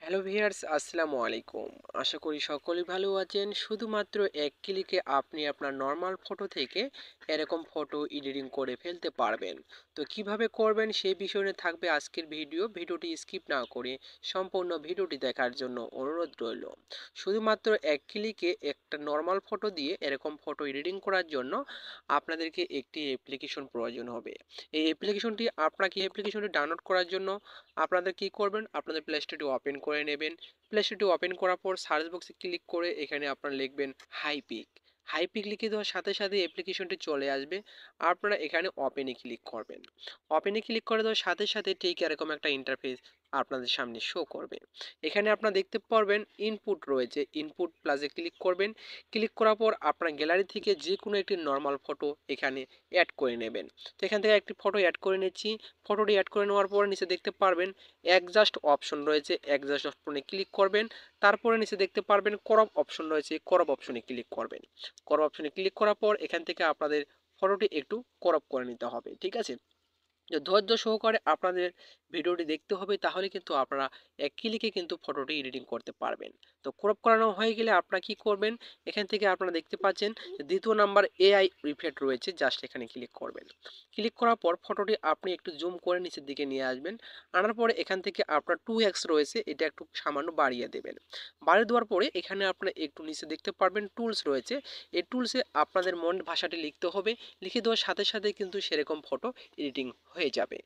Hello viewers, আসসালামু আলাইকুম। আশা করি সকলেই ভালো আছেন। শুধুমাত্র এক ক্লিকে আপনি আপনার নর্মাল ফটো থেকে এরকম ফটো এডিটিং করে ফেলতে পারবেন। তো কিভাবে করবেন সেই বিষয় নিয়ে থাকবে আজকের ভিডিওটি স্কিপ না করে সম্পূর্ণ ভিডিওটি দেখার জন্য অনুরোধ রইল। শুধুমাত্র এক ক্লিকে একটা নর্মাল ফটো দিয়ে এরকম ফটো এডিটিং করার জন্য আপনাদেরকে একটি অ্যাপ্লিকেশন প্রয়োজন হবে। এই অ্যাপ্লিকেশনটি ডাউনলোড করার জন্য আপনাদের কি করবেন, আপনাদের প্লে স্টোরটি ওপেন করে নেবেন। প্লে স্টোরটি ওপেন করার পর সার্চ বক্সে ক্লিক করে এখানে আপনারা লিখবেন হাইপিক। হাইপিক লিখে দেওয়ার সাথে সাথে অ্যাপ্লিকেশনটি চলে আসবে। আপনারা এখানে ওপেনে ক্লিক করবেন। ওপেনে ক্লিক করে দেওয়ার সাথে সাথে ঠিক এরকম একটা ইন্টারফেস আপনাদের সামনে শো করবে। এখানে আপনারা দেখতে পারবেন ইনপুট রয়েছে, ইনপুট প্লাসে ক্লিক করবেন। ক্লিক করার পর আপনার গ্যালারি থেকে যে কোনো একটি নর্মাল ফটো এখানে অ্যাড করে নেবেন। তো এখান থেকে একটি ফটো অ্যাড করে নিচ্ছি। ফটোটি অ্যাড করে নেওয়ার পর নিচে দেখতে পারবেন অ্যাডজাস্ট অপশন রয়েছে, অ্যাডজাস্ট অপশনে ক্লিক করবেন। তারপরে নিচে দেখতে পারবেন ক্রপ অপশন রয়েছে, ক্রপ অপশনে ক্লিক করবেন। ক্রপ অপশনে ক্লিক করার পর এখান থেকে আপনাদের ফটোটি একটু ক্রপ করে নিতে হবে, ঠিক আছে। যে ধৈর্য সহকারে আপনাদের ভিডিওটি দেখতে হবে, তাহলে কিন্তু আপনারা এক ক্লিকে কিন্তু ফটোটি এডিটিং করতে পারবেন। তো ক্রপ করানো হয়ে গেলে আপনারা কি করবেন, এখান থেকে আপনারা দেখতে পাচ্ছেন দ্বিতীয় নাম্বার এআই রিফ্লেক্ট রয়েছে, জাস্ট এখানে ক্লিক করবেন। ক্লিক করার পর ফটোটি আপনি একটু জুম করে নিচের দিকে নিয়ে আসবেন। আনার পরে এখান থেকে আপনার 2x রয়েছে, এটা একটু সামান্য বাড়িয়ে দেবেন। বাড়িয়ে দেওয়ার পরে এখানে আপনারা একটু নিচে দেখতে পারবেন টুলস রয়েছে। এই টুলসে আপনাদের মন ভাষাটি লিখতে হবে। লিখে দেওয়ার সাথে সাথে কিন্তু সেরকম ফটো এডিটিং হয়ে যাবে।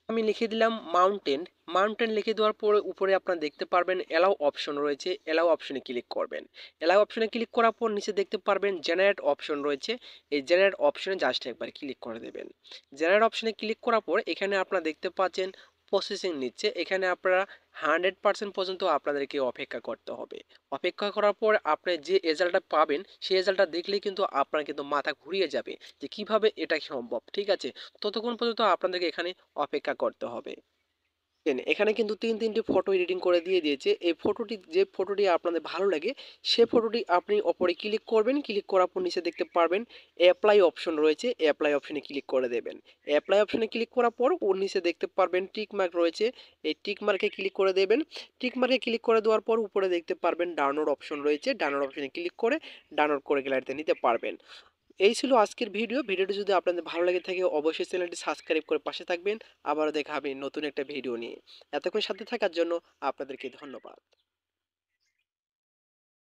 আমি লিখে দিলাম মাউন্টেন। মাউন্টেন লিখে দেওয়ার পরে উপরে আপনারা দেখতে পারবেন অ্যালাউ অপশন রয়েছে, অ্যালাউ অপশনে ক্লিক করবেন। অ্যালাউ অপশনে ক্লিক করার পর নিচে দেখতে পারবেন জেনারেট অপশন রয়েছে, এই জেনারেট অপশনে জাস্ট একবার ক্লিক করে দেবেন। জেনারেট অপশনে ক্লিক করার পর এখানে আপনারা দেখতে পাচ্ছেন প্রসেসিং নিচ্ছে। এখানে আপনারা 100% পর্যন্ত আপনাদেরকে অপেক্ষা করতে হবে। অপেক্ষা করার পর আপনি যে রেজাল্টটা পাবেন সেই রেজাল্টটা দেখলেই কিন্তু আপনার কিন্তু মাথা ঘুরিয়ে যাবে যে কিভাবে এটা সম্ভব, ঠিক আছে। ততক্ষণ পর্যন্ত আপনাদেরকে এখানে অপেক্ষা করতে হবে। এখানে কিন্তু তিনটি ফটো এডিটিং করে দিয়ে দিয়েছে। এই ফটোটি, যে ফটোটি আপনাদের ভালো লাগে সে ফটোটি আপনি ওপরে ক্লিক করবেন। ক্লিক করার পর নিচে দেখতে পারবেন অ্যাপ্লাই অপশন রয়েছে, অ্যাপ্লাই অপশনে ক্লিক করে দেবেন। অ্যাপ্লাই অপশনে ক্লিক করার পর ওর নিচে দেখতে পারবেন টিক মার্ক রয়েছে, এই টিক মার্কে ক্লিক করে দেবেন। টিক মার্কে ক্লিক করে দেওয়ার পর উপরে দেখতে পারবেন ডাউনলোড অপশন রয়েছে, ডাউনলোড অপশনে ক্লিক করে ডাউনলোড করে গ্যালারিতে নিতে পারবেন। এই ছিল আজকের ভিডিওটি যদি আপনাদের ভালো লেগে থাকে অবশ্যই চ্যানেলটি সাবস্ক্রাইব করে পাশে থাকবেন। আবারও দেখা হবে নতুন একটা ভিডিও নিয়ে। এতক্ষণ সাথে থাকার জন্য আপনাদেরকে ধন্যবাদ।